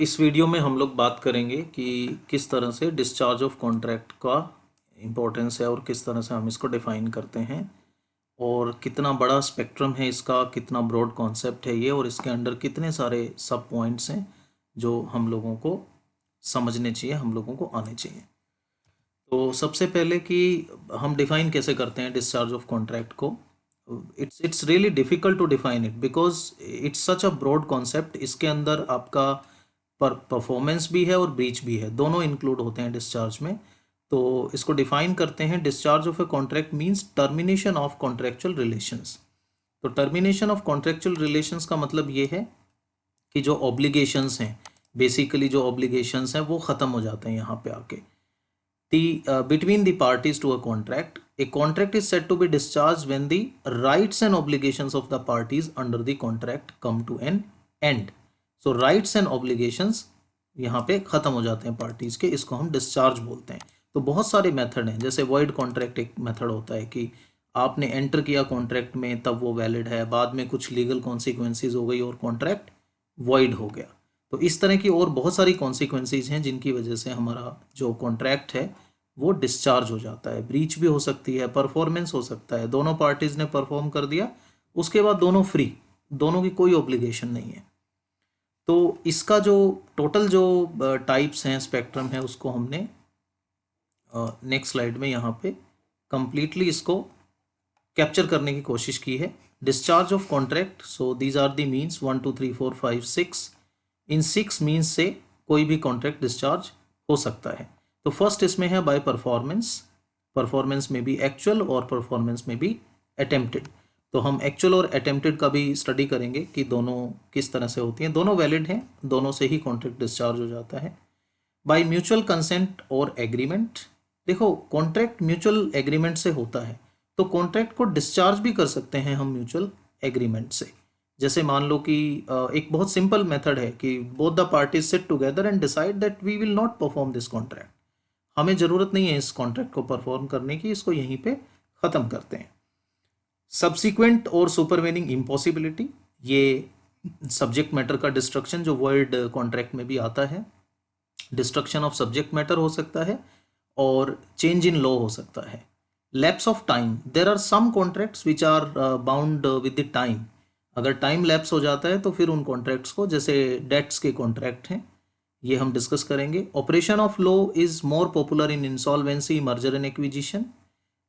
इस वीडियो में हम लोग बात करेंगे कि किस तरह से डिस्चार्ज ऑफ कॉन्ट्रैक्ट का इम्पोर्टेंस है और किस तरह से हम इसको डिफ़ाइन करते हैं और कितना बड़ा स्पेक्ट्रम है इसका, कितना ब्रॉड कॉन्सेप्ट है ये और इसके अंडर कितने सारे सब पॉइंट्स हैं जो हम लोगों को समझने चाहिए, हम लोगों को आने चाहिए। तो सबसे पहले कि हम डिफ़ाइन कैसे करते हैं डिस्चार्ज ऑफ कॉन्ट्रैक्ट को। It's really difficult to define it because it's such a broad concept. इसके अंदर आपका परफॉर्मेंस भी है और ब्रीच भी है, दोनों इंक्लूड होते हैं डिस्चार्ज में। तो इसको डिफाइन करते हैं, discharge of a contract means termination of contractual relations. तो टर्मिनेशन ऑफ कॉन्ट्रेक्चुअल रिलेशंस का मतलब ये है कि जो ऑब्लिगेशंस हैं, बेसिकली जो ऑब्लिगेशंस हैं वो ख़त्म हो जाते हैं यहाँ पे आके। between the parties to a contract is said to be discharged when the rights and obligations of the parties under the contract come to an end. So rights and obligations यहाँ पे ख़त्म हो जाते हैं पार्टीज़ के, इसको हम discharge बोलते हैं। तो बहुत सारे मेथड हैं, जैसे वॉइड कॉन्ट्रैक्ट एक मेथड होता है कि आपने एंटर किया कॉन्ट्रैक्ट में तब वो वैलिड है, बाद में कुछ लीगल कॉन्सिक्वेंसेज हो गई और कॉन्ट्रैक्ट वॉइड हो गया। तो इस तरह की और बहुत सारी कॉन्सिक्वेंसेज हैं जिनकी वजह से हमारा जो कॉन्ट्रैक्ट है वो डिस्चार्ज हो जाता है। ब्रीच भी हो सकती है, परफॉर्मेंस हो सकता है, दोनों पार्टीज ने परफॉर्म कर दिया, उसके बाद दोनों फ्री, दोनों की कोई ऑब्लिगेशन नहीं है। तो इसका जो टोटल जो टाइप्स हैं, स्पेक्ट्रम है, उसको हमने नेक्स्ट स्लाइड में यहाँ पे कंप्लीटली इसको कैप्चर करने की कोशिश की है। Discharge of contract, so these are the means 1 2 3 4 5 6। In 6 means से कोई भी कॉन्ट्रैक्ट डिस्चार्ज हो सकता है। तो फर्स्ट इसमें है बाय परफॉर्मेंस। परफॉर्मेंस में भी एक्चुअल और परफॉर्मेंस में भी अटेम्प्टेड। तो हम एक्चुअल और अटेम्प्टेड का भी स्टडी करेंगे कि दोनों किस तरह से होती हैं। दोनों वैलिड हैं, दोनों से ही कॉन्ट्रैक्ट डिस्चार्ज हो जाता है। बाय म्यूचुअल कंसेंट और एग्रीमेंट। देखो, कॉन्ट्रैक्ट म्यूचुअल एग्रीमेंट से होता है, तो कॉन्ट्रैक्ट को डिस्चार्ज भी कर सकते हैं हम म्यूचुअल एग्रीमेंट से। जैसे मान लो कि एक बहुत सिंपल मेथड है कि both the parties sit together and decide that we will not perform this contract. हमें ज़रूरत नहीं है इस कॉन्ट्रैक्ट को परफॉर्म करने की, इसको यहीं पे ख़त्म करते हैं। सब्सिक्वेंट और सुपरवेनिंग इम्पॉसिबिलिटी, ये सब्जेक्ट मैटर का डिस्ट्रक्शन जो वर्ड कॉन्ट्रैक्ट में भी आता है। डिस्ट्रक्शन ऑफ सब्जेक्ट मैटर हो सकता है और चेंज इन लॉ हो सकता है। Lapse of time, there are some contracts which are bound with the time. अगर टाइम लैप्स हो जाता है तो फिर उन कॉन्ट्रैक्ट्स को, जैसे डेट्स के कॉन्ट्रैक्ट हैं, ये हम डिस्कस करेंगे। Operation of law is more popular in insolvency, merger and acquisition.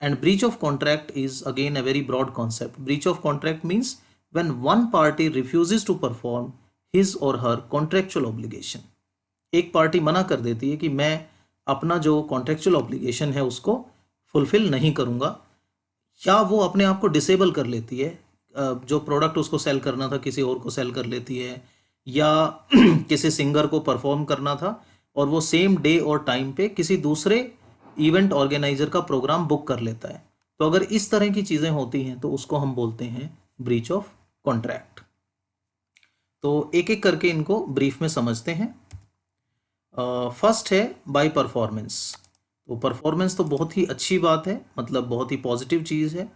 And breach of contract is again a very broad concept. Breach of contract means when one party refuses to perform his or her contractual obligation. एक party मना कर देती है कि मैं अपना जो contractual obligation है उसको फुलफिल नहीं करूँगा, या वो अपने आप को डिसेबल कर लेती है, जो प्रोडक्ट उसको सेल करना था किसी और को सेल कर लेती है, या किसी सिंगर को परफॉर्म करना था और वो सेम डे और टाइम पे किसी दूसरे इवेंट ऑर्गेनाइजर का प्रोग्राम बुक कर लेता है। तो अगर इस तरह की चीज़ें होती हैं तो उसको हम बोलते हैं ब्रीच ऑफ कॉन्ट्रैक्ट। तो एक एक करके इनको ब्रीफ में समझते हैं। फर्स्ट है बाय परफॉर्मेंस। तो परफॉर्मेंस तो बहुत ही अच्छी बात है, मतलब बहुत ही पॉजिटिव चीज़ है।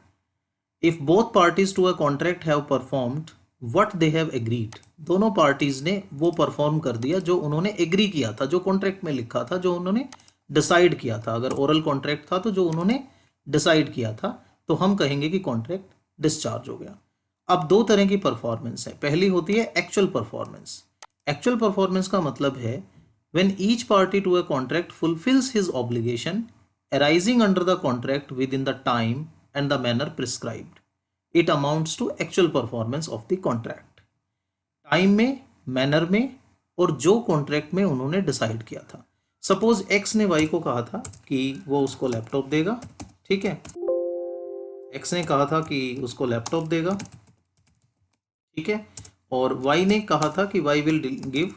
If both parties to a contract have performed what they have agreed, दोनों पार्टीज ने वो परफॉर्म कर दिया जो उन्होंने एग्री किया था, जो कॉन्ट्रैक्ट में लिखा था, जो उन्होंने डिसाइड किया था। अगर ओरल कॉन्ट्रैक्ट था तो जो उन्होंने डिसाइड किया था, तो हम कहेंगे कि कॉन्ट्रैक्ट डिस्चार्ज हो गया। अब दो तरह की परफॉर्मेंस है। पहली होती है एक्चुअल परफॉर्मेंस। एक्चुअल परफॉर्मेंस का मतलब है when each party to a contract fulfills his obligation arising under the contract within the time and the manner prescribed, it amounts to actual performance of the contract। Time में, manner में और जो contract में उन्होंने decide किया था। Suppose x ने Y को कहा था कि वो उसको लैपटॉप देगा, ठीक है। एक्स ने कहा था कि उसको लैपटॉप देगा, ठीक है, और वाई ने कहा था कि Y will give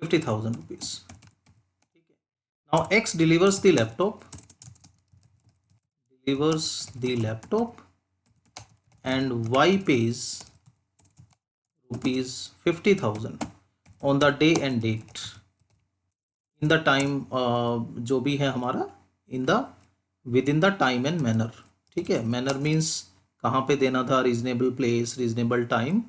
50,000 rupees। Now X delivers the laptop and Y pays rupees 50,000 on the day and date in the time, जो भी है हमारा within the time and manner, ठीक है। manner means कहाँ पे देना था, reasonable place, reasonable time,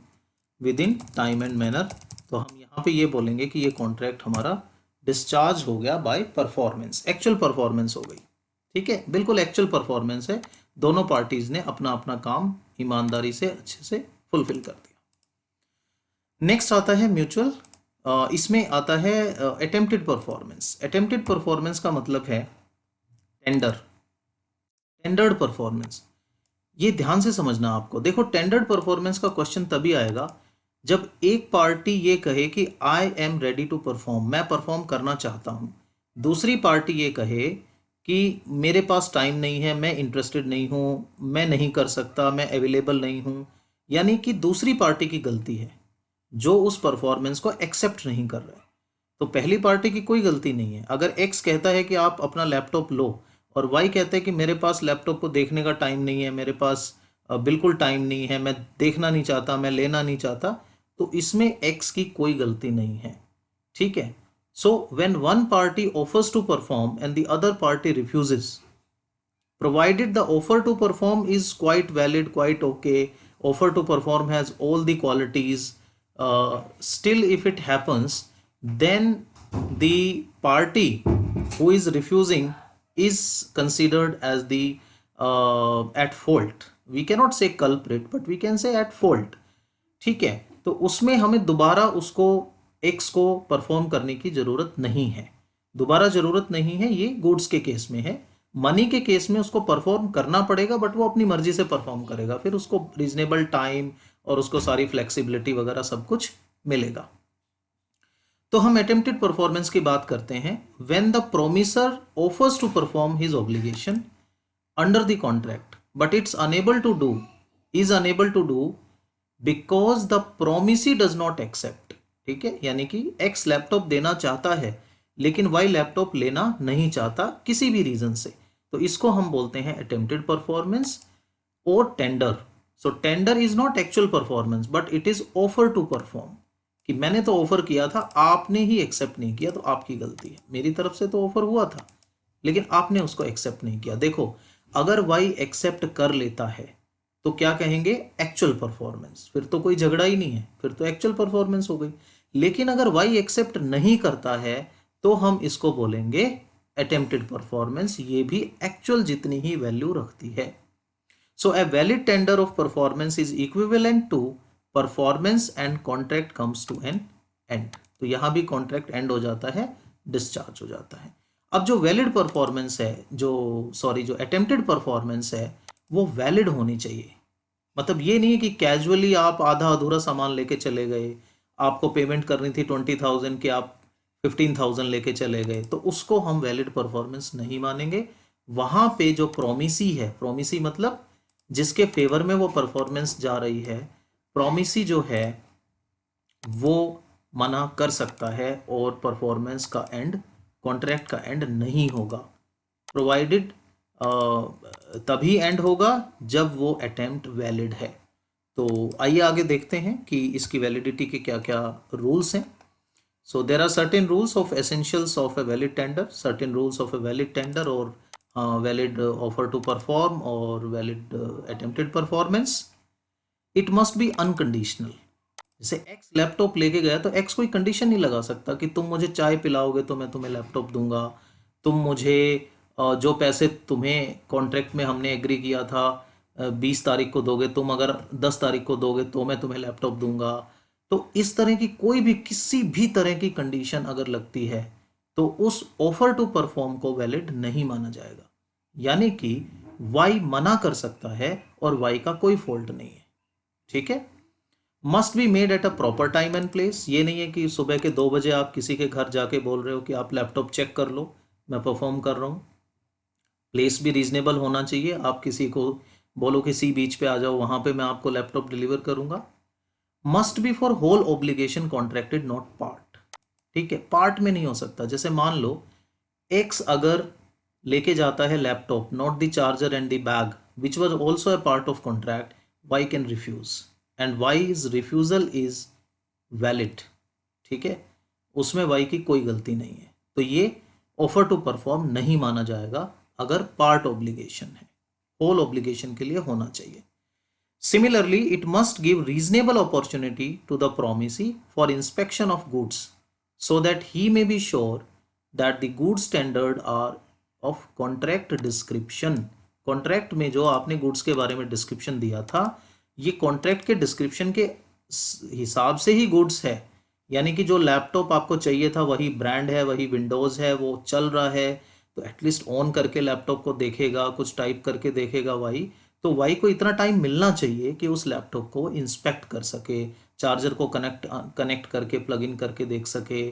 with in time and manner. तो हम यहाँ यहाँ पे ये बोलेंगे कि ये कॉन्ट्रैक्ट हमारा डिस्चार्ज हो गया बाय परफॉर्मेंस, एक्चुअल परफॉर्मेंस हो गई। ठीक है, बिल्कुल एक्चुअल परफॉर्मेंस है, दोनों पार्टीज ने अपना अपना काम ईमानदारी से अच्छे से फुलफिल कर दिया। नेक्स्ट आता है म्यूचुअल, इसमें आता है अटेम्प्टेड परफॉर्मेंस। अटेम्प्टेड परफॉर्मेंस का मतलब है टेंडर्ड परफॉर्मेंस। ये ध्यान से समझना आपको। देखो, टेंडर्ड परफॉर्मेंस का क्वेश्चन तभी आएगा जब एक पार्टी ये कहे कि I am ready to perform, मैं परफॉर्म करना चाहता हूं, दूसरी पार्टी ये कहे कि मेरे पास टाइम नहीं है, मैं इंटरेस्टेड नहीं हूं, मैं नहीं कर सकता, मैं अवेलेबल नहीं हूं। यानी कि दूसरी पार्टी की गलती है जो उस परफॉर्मेंस को एक्सेप्ट नहीं कर रहा है। तो पहली पार्टी की कोई गलती नहीं है। अगर एक्स कहता है कि आप अपना लैपटॉप लो और वाई कहता है कि मेरे पास लैपटॉप को देखने का टाइम नहीं है, मेरे पास बिल्कुल टाइम नहीं है, मैं देखना नहीं चाहता, मैं लेना नहीं चाहता, तो इसमें एक्स की कोई गलती नहीं है। ठीक है। So when one party offers to perform and the other party refuses, provided the offer to perform is quite valid, quite okay, offer to perform has all the qualities, still if it happens, then the party who is refusing is considered as the at fault. We cannot say culprit, but we can say at fault. ठीक है, तो उसमें हमें दोबारा उसको x को perform करने की जरूरत नहीं है। दोबारा जरूरत नहीं है, ये गुड्स के केस में है। मनी के केस में उसको परफॉर्म करना पड़ेगा, बट वो अपनी मर्जी से परफॉर्म करेगा, फिर उसको रीजनेबल टाइम और उसको सारी फ्लेक्सिबिलिटी वगैरह सब कुछ मिलेगा। तो हम अटेम्प्टेड परफॉर्मेंस की बात करते हैं। When the promisor offers to perform his obligation under the contract but it's unable to do is unable to do because the promisee does not accept. ठीक है, यानी कि एक्स लैपटॉप देना चाहता है लेकिन वाई लैपटॉप लेना नहीं चाहता किसी भी रीजन से, तो इसको हम बोलते हैं अटेम्प्टेड परफॉर्मेंस और tender. So tender is not actual performance but it is offer to perform, कि मैंने तो ऑफर किया था, आपने ही एक्सेप्ट नहीं किया, तो आपकी गलती है। मेरी तरफ से तो ऑफर हुआ था लेकिन आपने उसको एक्सेप्ट नहीं किया। देखो, अगर वाई एक्सेप्ट कर लेता है तो क्या कहेंगे? एक्चुअल परफॉर्मेंस, फिर तो कोई झगड़ा ही नहीं है, फिर तो एक्चुअल परफॉर्मेंस हो गई। लेकिन अगर वाई एक्सेप्ट नहीं करता है तो हम इसको बोलेंगे अटेम्प्टेड परफॉर्मेंस, ये भी एक्चुअल जितनी ही वैल्यू रखती है। So a valid tender of performance is equivalent to performance and contract comes to an end. तो यहां भी कॉन्ट्रैक्ट एंड हो जाता है, डिस्चार्ज हो जाता है। अब जो वैलिड परफॉर्मेंस है, जो अटेम्प्टेड परफॉर्मेंस है, वो वैलिड होनी चाहिए। मतलब ये नहीं है कि कैजुअली आप आधा अधूरा सामान लेके चले गए, आपको पेमेंट करनी थी 20,000 की, आप 15,000 लेके चले गए, तो उसको हम वैलिड परफॉर्मेंस नहीं मानेंगे। वहां पे जो प्रोमिसी है, प्रोमिसी मतलब जिसके फेवर में वो परफॉर्मेंस जा रही है, प्रोमिसी जो है वो मना कर सकता है और परफॉर्मेंस का एंड, कॉन्ट्रैक्ट का एंड नहीं होगा। प्रोवाइडेड तभी एंड होगा जब वो अटेम्प्ट वैलिड है। तो आइए आगे देखते हैं कि इसकी वैलिडिटी के क्या क्या रूल्स हैं। So there are certain rules of essentials of a valid tender, certain rules of a valid tender और वैलिड ऑफर टू परफॉर्म और valid attempted performance. It must be unconditional. जैसे एक्स लैपटॉप लेके गया तो x कोई condition नहीं लगा सकता कि तुम मुझे चाय पिलाओगे तो मैं तुम्हें लैपटॉप दूंगा, तुम मुझे जो पैसे तुम्हें कॉन्ट्रैक्ट में हमने एग्री किया था 20 तारीख को दोगे, तुम अगर 10 तारीख को दोगे तो मैं तुम्हें लैपटॉप दूंगा। तो इस तरह की कोई भी किसी भी तरह की कंडीशन अगर लगती है तो उस ऑफर टू परफॉर्म को वैलिड नहीं माना जाएगा। यानी कि वाई मना कर सकता है और वाई का कोई फॉल्ट नहीं है। ठीक है। Must be made at a proper time and place. ये नहीं है कि सुबह के 2 बजे आप किसी के घर जाके बोल रहे हो कि आप लैपटॉप चेक कर लो, मैं परफॉर्म कर रहा हूँ। प्लेस भी रीजनेबल होना चाहिए। आप किसी को बोलो कि सी बीच पे आ जाओ, वहां पे मैं आपको लैपटॉप डिलीवर करूंगा। Must be for whole obligation contracted, not part. ठीक है, पार्ट में नहीं हो सकता। जैसे मान लो एक्स अगर लेके जाता है laptop, not the charger and the bag which was also a part of contract, Y can refuse and Y is refusal is valid. ठीक है, उसमें वाई की कोई गलती नहीं है। तो ये ऑफर टू परफॉर्म नहीं माना जाएगा अगर पार्ट ऑब्लिगेशन है। होल ऑब्लिगेशन के लिए होना चाहिए। Similarly, it must give reasonable opportunity to the promisee for inspection of goods so that he may be sure that the goods standard are of contract description. Contract में जो आपने goods के बारे में डिस्क्रिप्शन दिया था, ये कॉन्ट्रैक्ट के डिस्क्रिप्शन के हिसाब से ही गुड्स है। यानी कि जो लैपटॉप आपको चाहिए था वही ब्रांड है, वही विंडोज़ है, वो चल रहा है, तो एटलीस्ट ऑन करके लैपटॉप को देखेगा, कुछ टाइप करके देखेगा वाई, तो वाई को इतना टाइम मिलना चाहिए कि उस लैपटॉप को इंस्पेक्ट कर सके, चार्जर को कनेक्ट करके प्लग इन करके देख सके,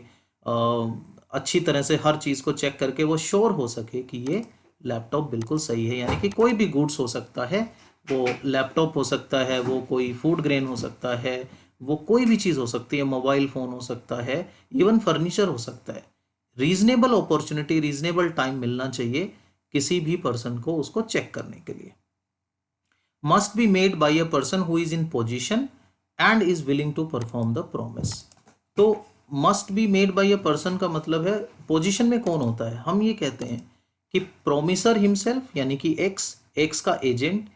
अच्छी तरह से हर चीज़ को चेक करके वो श्योर हो सके कि ये लैपटॉप बिल्कुल सही है। यानी कि कोई भी गुड्स हो सकता है, वो लैपटॉप हो सकता है, वो कोई फूड ग्रेन हो सकता है, वो कोई भी चीज़ हो सकती है, मोबाइल फ़ोन हो सकता है, इवन फर्नीचर हो सकता है। रीजनेबल अपॉर्चुनिटी, रीजनेबल टाइम मिलना चाहिए किसी भी पर्सन को उसको चेक करने के लिए। Must be made by a person who is in position and is willing to perform the promise. तो must be made by a person का मतलब है पोजीशन में कौन होता है। हम ये कहते हैं कि प्रोमिसर हिमसेल्फ, यानी कि एक्स का एजेंट,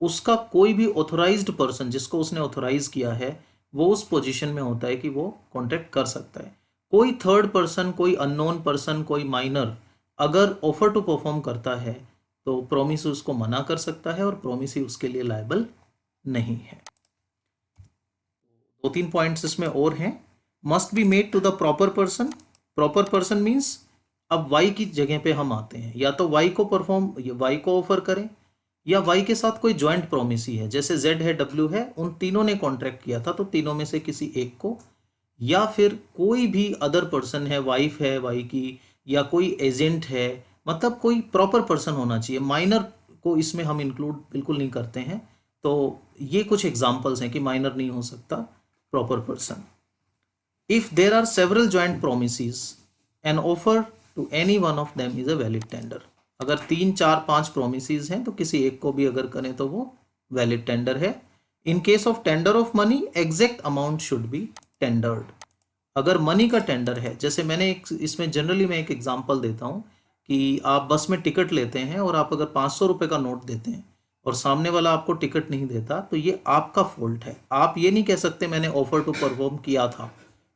उसका कोई भी ऑथोराइज्ड पर्सन जिसको उसने ऑथोराइज किया है वो उस पोजीशन में होता है कि वो कॉन्ट्रैक्ट कर सकता है। कोई थर्ड पर्सन, कोई अननोन पर्सन, कोई माइनर अगर ऑफर टू परफॉर्म करता है तो प्रोमिस उसको मना कर सकता है और प्रोमिस ही उसके लिए लायबल नहीं है। 2-3 पॉइंट्स इसमें और हैं। Must be made to the proper person. Proper person means अब वाई की जगह पे हम आते हैं, या तो वाई को ऑफर करें, या वाई के साथ कोई ज्वाइंट प्रोमिस ही है, जैसे जेड है, डब्ल्यू है, उन तीनों ने कॉन्ट्रैक्ट किया था तो तीनों में से किसी एक को, या फिर कोई भी अदर पर्सन है, वाइफ है वाई की, या कोई एजेंट है, मतलब कोई प्रॉपर पर्सन होना चाहिए। माइनर को इसमें हम इंक्लूड बिल्कुल नहीं करते हैं। तो ये कुछ एग्जांपल्स हैं कि माइनर नहीं हो सकता, proper person. If there are several joint promises an offer to any one of them is a valid tender. अगर 3, 4, 5 प्रोमिसेस हैं तो किसी एक को भी अगर करें तो वो वैलिड टेंडर है। In case of tender of money, exact amount should be tendered. अगर मनी का टेंडर है, जैसे मैंने इसमें जनरली मैं एक एग्जांपल देता हूँ कि आप बस में टिकट लेते हैं और आप अगर 500 रुपये का नोट देते हैं और सामने वाला आपको टिकट नहीं देता, तो ये आपका फॉल्ट है। आप ये नहीं कह सकते मैंने ऑफर टू परफॉर्म किया था,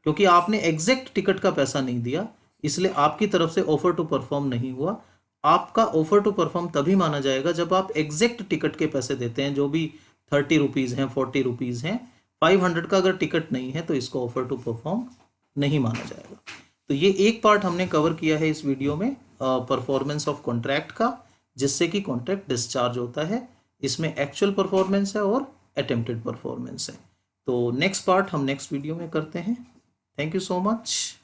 क्योंकि आपने एग्जैक्ट टिकट का पैसा नहीं दिया, इसलिए आपकी तरफ से ऑफर टू परफॉर्म नहीं हुआ। आपका ऑफर टू परफॉर्म तभी माना जाएगा जब आप एग्जैक्ट टिकट के पैसे देते हैं, जो भी 30 रुपीज़ हैं, 40 रुपीज़ हैं। 500 का अगर टिकट नहीं है तो इसको ऑफर टू परफॉर्म नहीं माना जाएगा। तो ये एक पार्ट हमने कवर किया है इस वीडियो में परफॉर्मेंस ऑफ कॉन्ट्रैक्ट का, जिससे कि कॉन्ट्रैक्ट डिस्चार्ज होता है। इसमें एक्चुअल परफॉर्मेंस है और अटेम्प्टेड परफॉर्मेंस है। तो नेक्स्ट पार्ट हम नेक्स्ट वीडियो में करते हैं। Thank you so much.